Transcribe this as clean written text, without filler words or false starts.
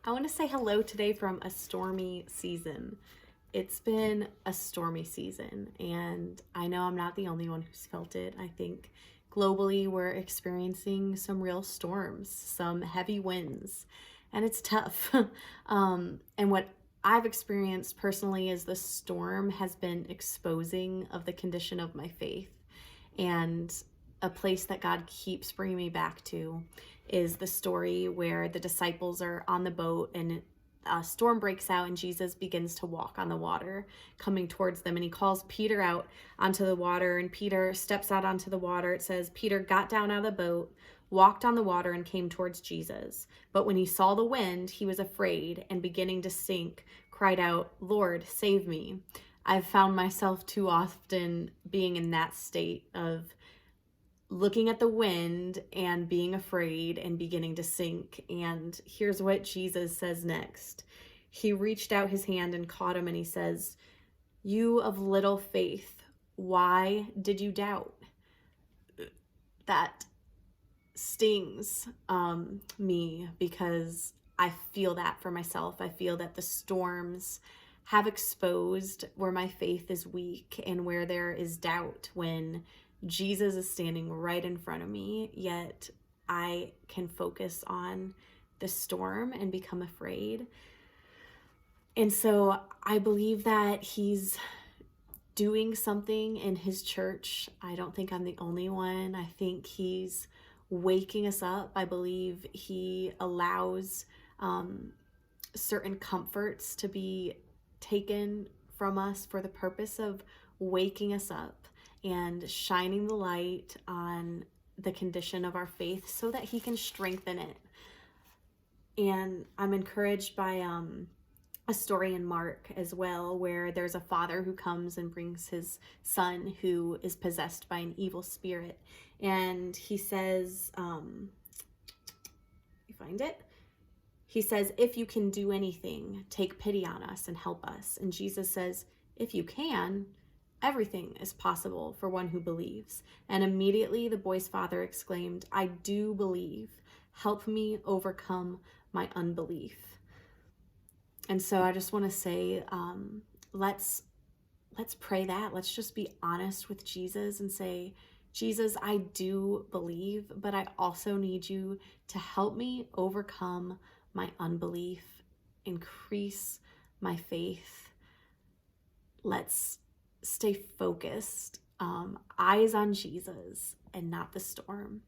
I want to say hello today from a stormy season. It's been a stormy season, and I know I'm not the only one who's felt it. I think globally we're experiencing some real storms, some heavy winds, and it's tough. And what I've experienced personally is the storm has been exposing of the condition of my faith. And a place that God keeps bringing me back to is the story where the disciples are on the boat and a storm breaks out and Jesus begins to walk on the water coming towards them, and he calls Peter out onto the water, and Peter steps out onto the water. It says Peter got down out of the boat, walked on the water, and came towards Jesus. But when he saw the wind, he was afraid, and beginning to sink, cried out, "Lord, save me." I've found myself too often being in that state of looking at the wind and being afraid and beginning to sink. And here's what Jesus says next. He reached out his hand and caught him, and he says, "You of little faith, why did you doubt?" That stings me because I feel that for myself. I feel that the storms have exposed where my faith is weak and where there is doubt when Jesus is standing right in front of me, yet I can focus on the storm and become afraid. And so I believe that he's doing something in his church. I don't think I'm the only one. I think he's waking us up. I believe he allows certain comforts to be taken from us for the purpose of waking us up and shining the light on the condition of our faith so that he can strengthen it. And I'm encouraged by a story in Mark as well, where there's a father who comes and brings his son who is possessed by an evil spirit. And he says, you find it? He says, "If you can do anything, take pity on us and help us." And Jesus says, "If you can, everything is possible for one who believes." And immediately the boy's father exclaimed, "I do believe. Help me overcome my unbelief." And so I just want to say, let's pray that. Let's just be honest with Jesus and say, "Jesus, I do believe, but I also need you to help me overcome my unbelief, increase my faith." Let's stay focused, eyes on Jesus and not the storm.